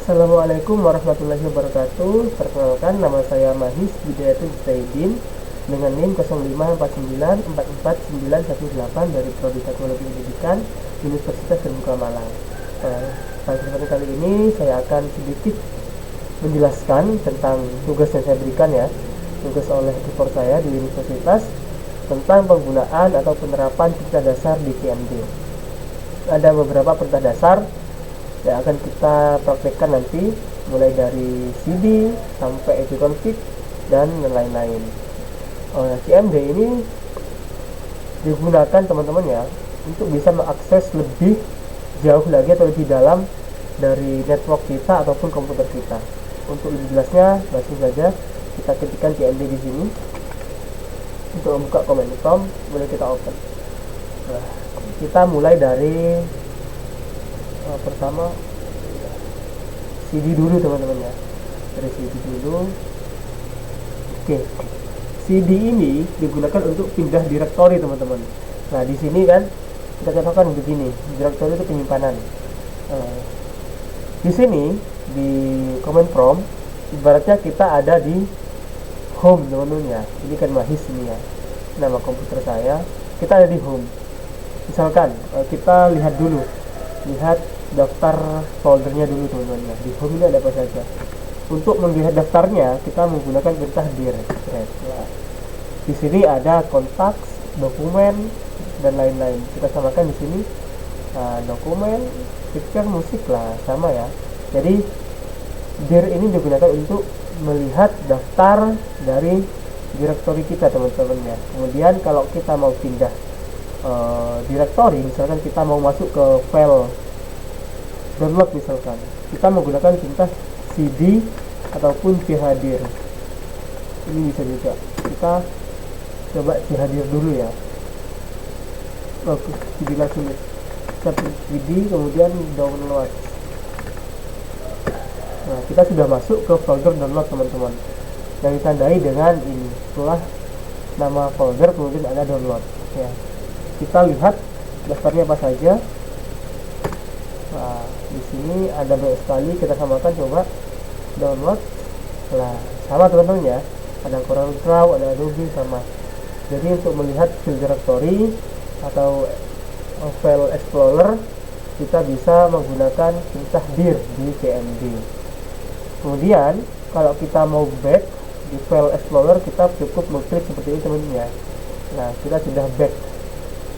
Assalamualaikum warahmatullahi wabarakatuh. Perkenalkan, nama saya Mahis Bidayatul Zaidin dengan NIM 0549449918 dari Prodi Teknologi Pendidikan Universitas Terbuka Malang. Pada kesempatan kali ini saya akan sedikit menjelaskan tentang tugas yang saya berikan tugas oleh tutor saya di universitas tentang penggunaan atau penerapan perintah dasar di CMD. Ada beberapa perintah dasar yang akan kita praktekkan nanti, mulai dari CD sampai ipconfig dan lain-lain. CMD ini digunakan teman-teman untuk bisa mengakses lebih jauh lagi atau lebih dalam dari network kita ataupun komputer kita. Untuk lebih jelasnya, langsung saja kita ketikkan CMD di sini. Untuk membuka command prompt, boleh kita open. Kita mulai dari pertama CD dulu teman-teman dari CD dulu. CD ini digunakan untuk pindah direktori teman-teman. Nah, di sini kan kita katakan begini, direktori itu penyimpanan. Di sini di command prompt ibaratnya kita ada di home teman-teman. Ini kan Mahis ini nama komputer saya, kita ada di home. Misalkan kita lihat daftar foldernya dulu teman-teman. Di home ini ada apa saja. Untuk melihat daftarnya kita menggunakan perintah dir. Di sini ada kontak, dokumen dan lain-lain. Kita samakan di sini dokumen, picture, musik sama ya. Jadi dir ini digunakan untuk melihat daftar dari direktori kita teman-teman. Kemudian kalau kita mau pindah direktori, misalkan kita mau masuk ke file download, misalkan kita menggunakan perintah cd ataupun chdir. Ini bisa juga kita coba chdir dulu ya. Cd langsung cd kemudian download. Nah, kita sudah masuk ke folder download teman-teman, yang ditandai dengan ini. Setelah nama folder kemudian ada download ya. Kita lihat daftarnya apa saja. Nah, di sini ada banyak sekali, kita samakan, coba download. Nah, sama teman-teman ada CorelDRAW, ada Adobe, sama. Jadi untuk melihat file directory atau file explorer, kita bisa menggunakan perintah dir di CMD. Kemudian kalau kita mau back di file explorer, kita cukup mengklik seperti ini teman-teman. Nah, kita sudah back,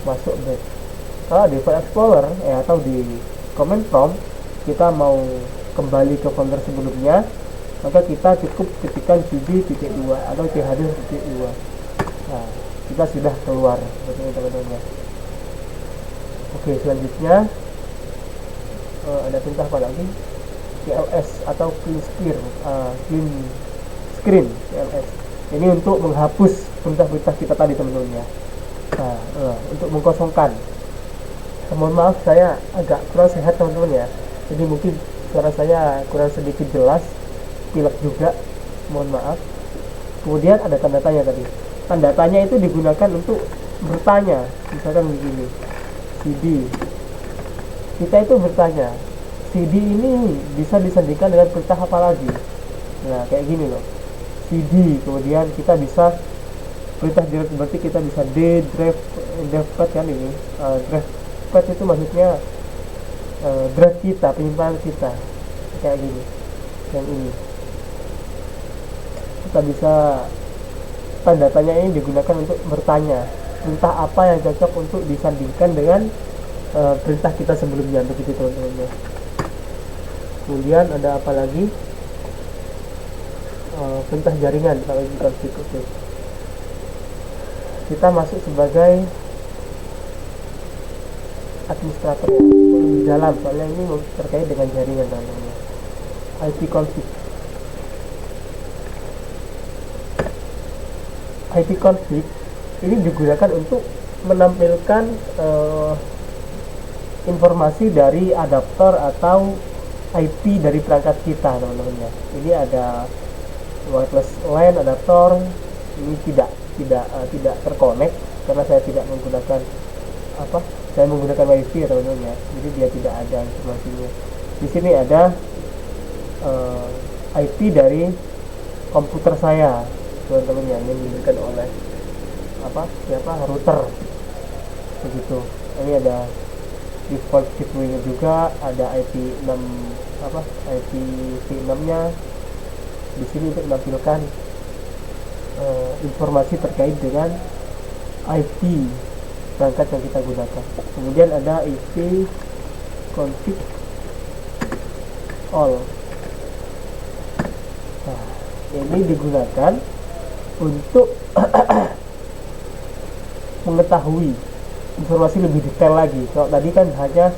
masuk back. Kalau di file explorer atau di command prompt kita mau kembali ke folder sebelumnya, maka kita cukup ketikkan cd.2 atau chdir.2. Nah, kita sudah keluar seperti teman-teman. Oke, selanjutnya ada perintah apa lagi? CLS atau clean screen CLS. Ini untuk menghapus perintah-perintah kita tadi teman-teman. Nah, untuk mengkosongkan. Mohon maaf, saya agak kurang sehat teman-teman jadi mungkin suara saya kurang sedikit jelas, pilek juga, mohon maaf. Kemudian ada tanda tanya tadi. Tanda tanya itu digunakan untuk bertanya. Misalkan begini, CD, kita itu bertanya, CD ini bisa disandingkan dengan perintah apa lagi? Nah, kayak gini loh, CD, kemudian kita bisa perintah direct, berarti kita bisa drive kan ini, drive pad itu maksudnya drive kita, penyimpanan kita, kayak gini. Dan ini kita bisa, tanda tanya ini digunakan untuk bertanya perintah apa yang cocok untuk disandingkan dengan perintah kita sebelumnya, begitu teman-teman. Kemudian ada apa lagi? Perintah jaringan. Kalau kita kita masuk sebagai administrator di dalam, soalnya ini terkait dengan jaringan teman-teman. ipconfig. ipconfig ini digunakan untuk menampilkan informasi dari adaptor atau IP dari perangkat kita teman-teman. Ini ada wireless LAN adaptor, ini tidak terkonek karena saya tidak menggunakan saya menggunakan WiFi teman-teman jadi dia tidak ada informasinya. Di sini ada IP dari komputer saya teman-teman ya, yang diberikan oleh router begitu. Ini ada default gateway-nya juga, ada IPv6 nya di sini untuk menampilkan informasi terkait dengan IP perangkat yang kita gunakan. Kemudian ada IP config all. Nah, ini digunakan untuk mengetahui informasi lebih detail lagi. Kalau tadi kan hanya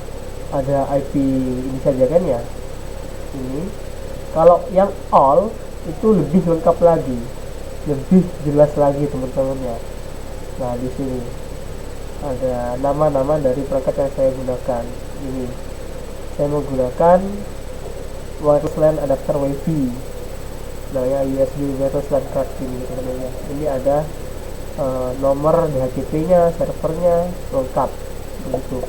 ada IP ini saja kan ya. Ini kalau yang all itu lebih lengkap lagi, lebih jelas lagi teman-teman ya. Nah, di sini ada nama-nama dari perangkat yang saya gunakan. Ini saya menggunakan wireless LAN adapter WiFi, nah ya, USB wireless LAN card ini teman-teman ya. Ini ada nomor DHCP-nya, servernya lengkap begitu.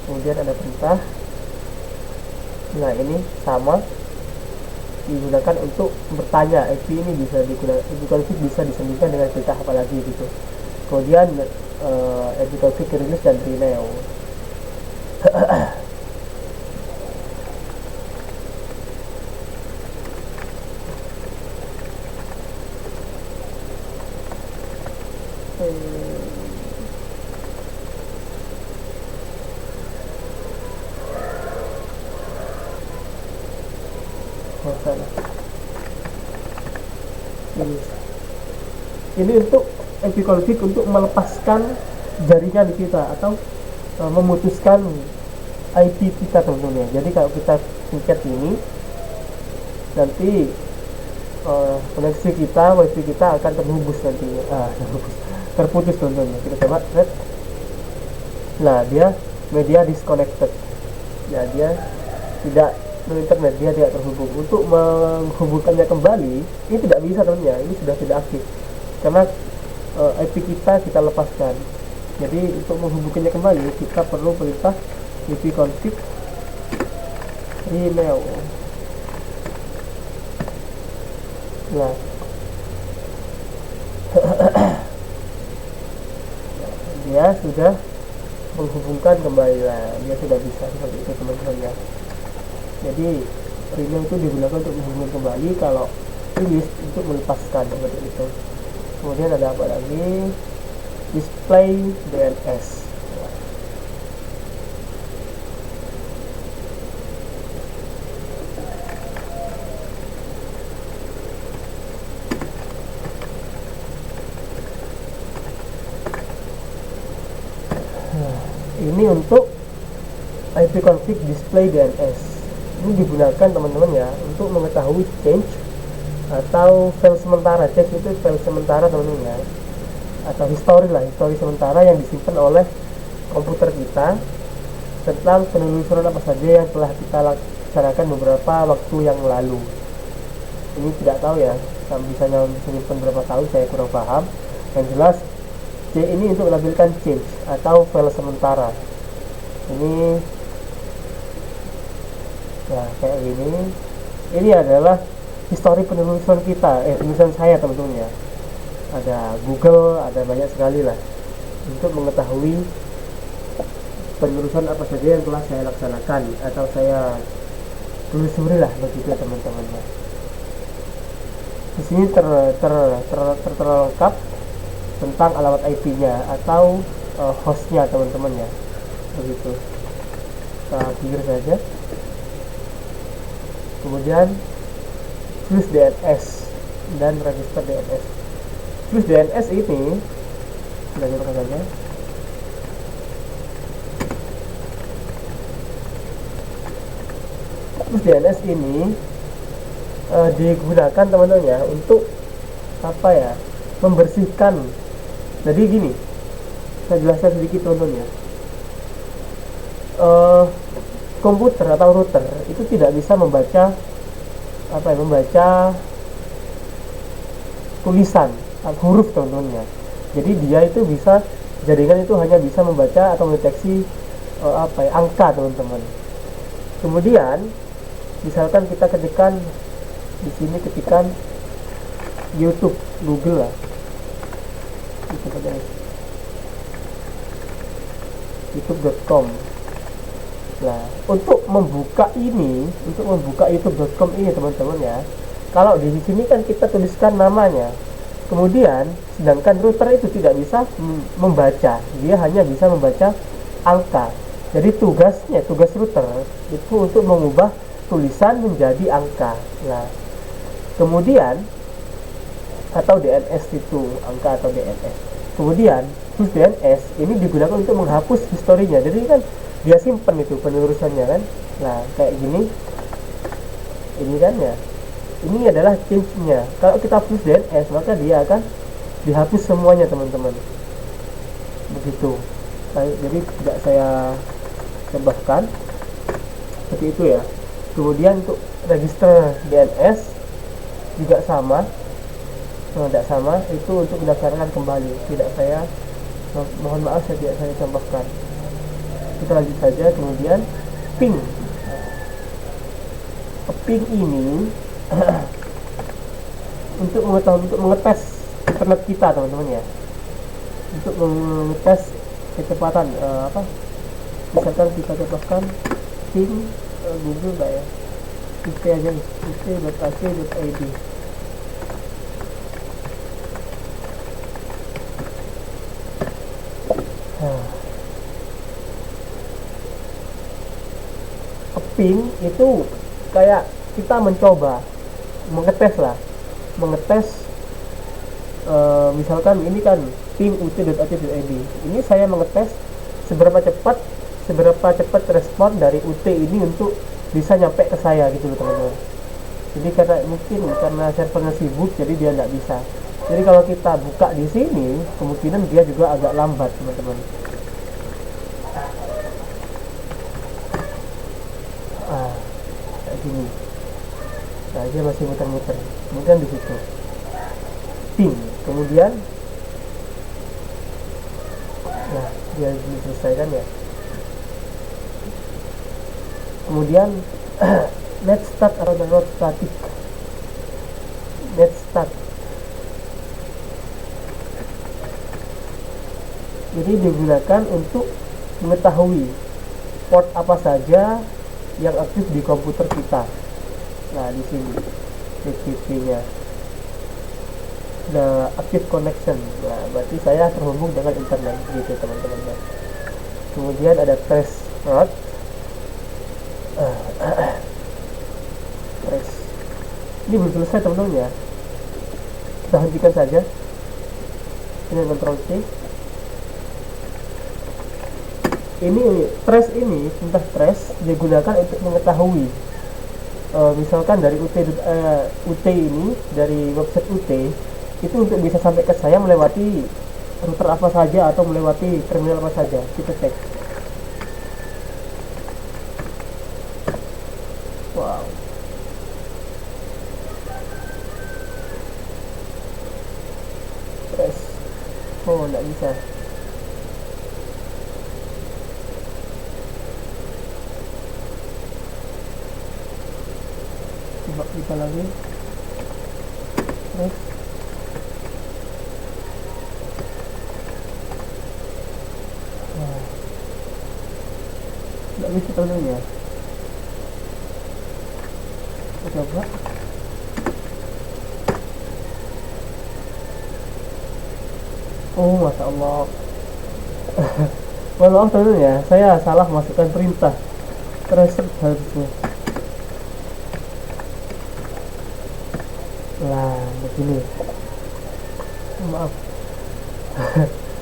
Kemudian ada perintah. Nah, ini sama digunakan untuk bertanya. IP ini bisa digunakan, IP config bisa disandingkan dengan perintah apa lagi gitu. Kemudian IP config release dan renew. Ini untuk IP config untuk melepaskan jaringan kita atau memutuskan IP kita tentunya. Jadi kalau kita pencet ini, nanti koneksi kita, wifi kita akan terhubus nantinya. Terputus tentunya. Kita coba lihat. Nah, dia media disconnected. Ya, dia tidak internet, dia tidak terhubung. Untuk menghubungkannya kembali ini tidak bisa teman-teman ya, ini sudah tidak aktif karena IP kita lepaskan. Jadi untuk menghubungkannya kembali kita perlu perintah IP config renew. Nah, dia sudah menghubungkan kembali lah, dia sudah bisa seperti itu teman-teman ya. Jadi renew itu digunakan untuk menghubungkan kembali, kalau release untuk melepaskan seperti itu. Kemudian ada apa lagi? Display DNS. Ini untuk IP config display DNS. Ini digunakan teman-teman ya untuk mengetahui change atau file sementara. Change itu file sementara teman-teman ya, atau histori sementara yang disimpan oleh komputer kita tentang penelusuran apa saja yang telah kita laksanakan beberapa waktu yang lalu. Ini tidak tahu ya, bisa menyimpan berapa tahun, saya kurang paham. Yang jelas C ini untuk menampilkan change atau file sementara. Ini ya kayak gini. Ini adalah histori penelusuran kita, penelusuran saya teman-teman ya. Ada Google, ada banyak sekali lah untuk mengetahui penelusuran apa saja yang telah saya laksanakan atau saya telusuri lah begitu teman-teman ya. Di sini terlengkap tentang alamat IP-nya atau hostnya teman-teman ya, begitu. Kita clear saja. Kemudian fuse DNS dan register DNS. Fuse DNS ini kita gunakan saja. Fuse DNS ini digunakan teman-teman ya untuk apa ya? Membersihkan. Jadi gini, saya jelaskan sedikit teman-teman ya. Komputer atau router itu tidak bisa membaca tulisan huruf teman-teman ya. Jadi dia itu bisa, jaringan itu hanya bisa membaca atau mendeteksi angka teman-teman. Kemudian Misalkan kita ketikkan di sini, ketikkan YouTube, Google lah, YouTube aja nih, youtube.com. Nah, untuk membuka youtube.com ini teman-teman ya, kalau di sini kan kita tuliskan namanya, kemudian sedangkan router itu tidak bisa membaca, dia hanya bisa membaca angka. Jadi tugas router itu untuk mengubah tulisan menjadi angka. Nah, kemudian atau DNS itu, angka atau DNS. Kemudian terus DNS ini digunakan untuk menghapus historinya. Jadi kan dia simpan itu penerusannya kan. Nah, kayak gini. Ini kan ya. Ini adalah change-nya. Kalau kita hapus DNS, maka dia akan dihapus semuanya, teman-teman. Begitu. Jadi tidak saya tambahkan seperti itu ya. Kemudian untuk register DNS juga sama. Tidak sama, itu untuk mendaftarkan kembali. Tidak saya, mohon maaf saya tidak saya tambahkan. Kita lanjut saja. Kemudian ping. Ping ini untuk mengetahui, untuk mengetes internet kita, teman-teman ya. Untuk mengetes kecepatan misalkan kita tambahkan ping Google enggak ya, IT aja nih, it.ac.id. Ping itu kayak kita mencoba mengetes misalkan ini kan ping ut.ac.id. Ini saya mengetes seberapa cepat respon dari UT ini untuk bisa nyampe ke saya gitu loh, teman-teman. Jadi karena servernya sibuk, jadi dia nggak bisa. Jadi kalau kita buka di sini, kemungkinan dia juga agak lambat, teman-teman. Kayak gini. Nah, dia masih muter-muter. Kemudian di situ ping, kemudian nah dia diselesaikan ya. Kemudian let's start atau download static. Let's start. Jadi digunakan untuk mengetahui port apa saja yang aktif di komputer kita. Nah, di sini TCP-nya the active connection. Nah, berarti saya terhubung dengan internet gitu, teman-teman. Kemudian ada trace route. Trace. Ini belum selesai, teman-teman ya. Kita hentikan saja. Ini Ctrl C. Ini trace ini, perintah trace digunakan untuk mengetahui misalkan dari UT ini, dari website UT itu untuk bisa sampai ke saya melewati router apa saja atau melewati terminal apa saja. Kita cek. Wow. Trace. Oh, nggak bisa. Coba kita lagi. Terus nggak bisa, teman-teman ya. Kita coba. Oh, masya Allah. Mohon maaf, teman-teman ya, saya salah masukkan perintah reset harusnya. Lah, begini. Maaf.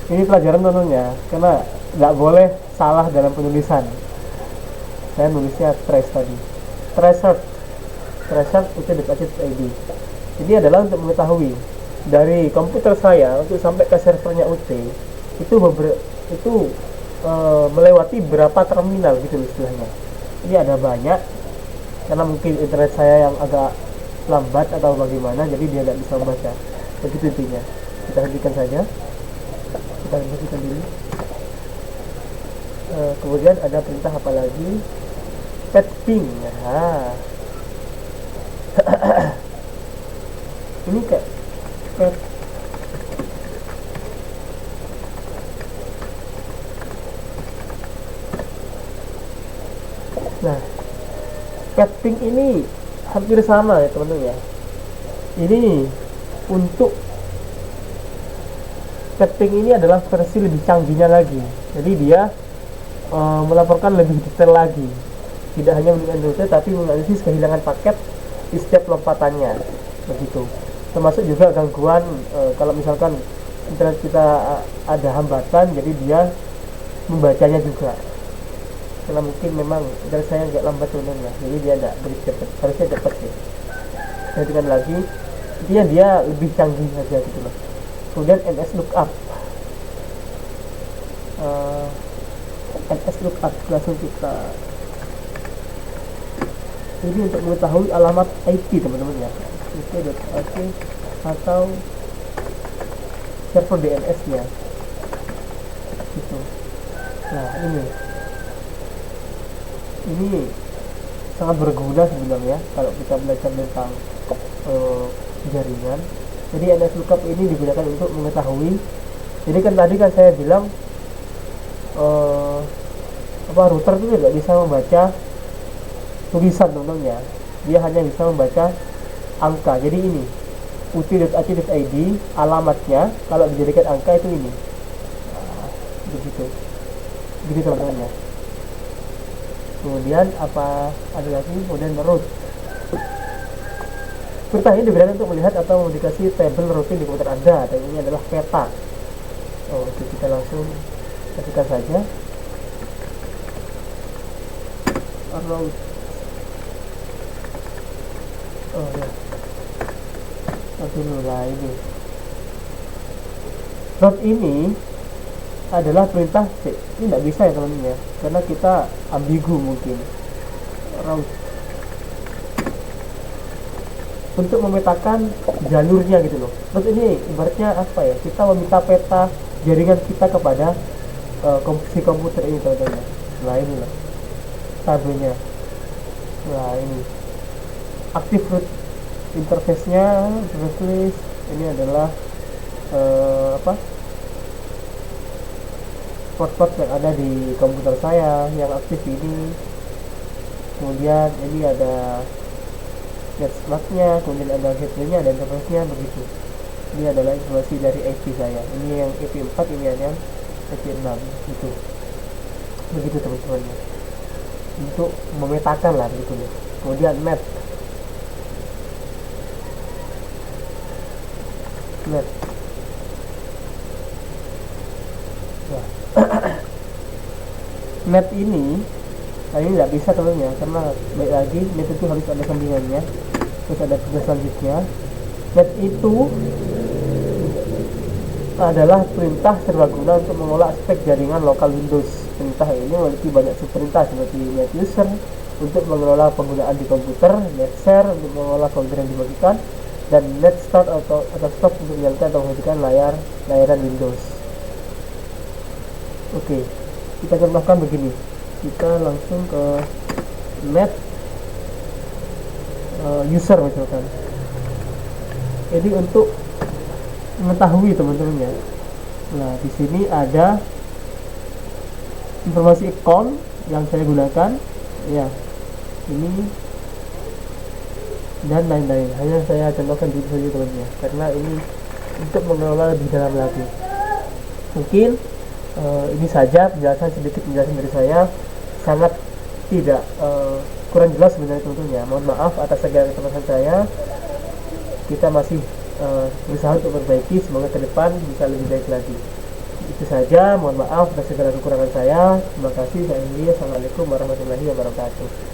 Ini pelajaran, teman-teman ya, karena nggak boleh salah dalam penulisan. Saya nulisnya trace tadi. Tracer ut.ac.id. Ini adalah untuk mengetahui dari komputer saya untuk sampai ke servernya UT itu melewati berapa terminal gitu istilahnya. Ini ada banyak karena mungkin internet saya yang agak lambat atau bagaimana, jadi dia tidak bisa membaca. Begitu intinya. Kita hentikan saja. Kita hentikan dulu. Kemudian ada perintah apa lagi? Pet ping. Nah, ini kayak nah setting ini hampir sama ya teman-teman ya. Ini untuk setting ini adalah versi lebih canggihnya lagi, jadi dia melaporkan lebih detail lagi, tidak hanya menganalisis tapi menganalisis kehilangan paket di setiap lompatannya begitu. Termasuk juga gangguan kalau misalkan internet kita ada hambatan, jadi dia membacanya juga, karena mungkin memang internet saya agak lambat sebenarnya, jadi dia tidak cepat, harusnya cepat sih. Dan dengan lagi dia lebih canggih aja gitu loh. Kemudian MS lookup, MS lookup langsung kita ini untuk mengetahui alamat IP teman-teman ya, IP.ac atau server DNS nya gitu. Nah ini sangat berguna sebenarnya kalau kita belajar tentang jaringan. Jadi NS lookup ini digunakan untuk mengetahui, jadi kan tadi kan saya bilang router itu tidak bisa membaca tulisan teman-teman ya, dia hanya bisa membaca angka. Jadi ini ut.ac.id alamatnya kalau dijadikan angka itu ini. Begitu teman-teman ya. Kemudian apa ada lagi, kemudian root. Perintah ini digunakan untuk melihat atau mengindikasi tabel rutin di komputer Anda, dan ini adalah peta. Oke, kita langsung ketikkan saja root. Ya, dulu lah ini. Root ini adalah perintah C. Ini tidak bisa ya teman-teman ya, karena kita ambigu mungkin. Route untuk memetakan jalurnya gitu loh. Terus ini ibaratnya apa ya, kita meminta peta jaringan kita kepada si komputer ini teman-teman. Nah ini loh tabelnya. Nah ini active root interface nya, list ini adalah port-port yang ada di komputer saya yang aktif ini. Kemudian ini ada netslot-nya, kemudian ada gateway-nya dan interface-nya begitu. Ini adalah informasi dari IP saya. Ini yang IP 4, ini ada yang IP 6 gitu. Begitu teman-teman ya. Untuk memetakan lah begitu ya. Kemudian net. Nah, net ini nggak bisa teman-teman ya, karena baik lagi net itu harus ada sambungannya. Terus ada tugas selanjutnya. Net itu adalah perintah serbaguna untuk mengolah aspek jaringan lokal Windows. Perintah ini memiliki banyak subperintah seperti net user untuk mengelola penggunaan di komputer, net share untuk mengolah komputer yang dibagikan, dan net start atau stop untuk menyalakan atau menghentikan layanan Windows. Oke, kita contohkan begini. Kita langsung ke net user misalkan. Jadi untuk mengetahui teman-teman ya. Nah, di sini ada informasi account yang saya gunakan ya. Ini dan lain-lain. Hanya saya contohkan dulu saja teman-teman ya, karena ini untuk mengelola lebih dalam lagi. Mungkin ini saja sedikit penjelasan dari saya, sangat tidak kurang jelas sebenarnya teman-teman ya. Mohon maaf atas segala kesalahan saya. Kita masih berusaha untuk memperbaiki, semoga ke depan bisa lebih baik lagi. Itu saja, mohon maaf atas segala kekurangan saya. Terima kasih. Assalamualaikum warahmatullahi wabarakatuh.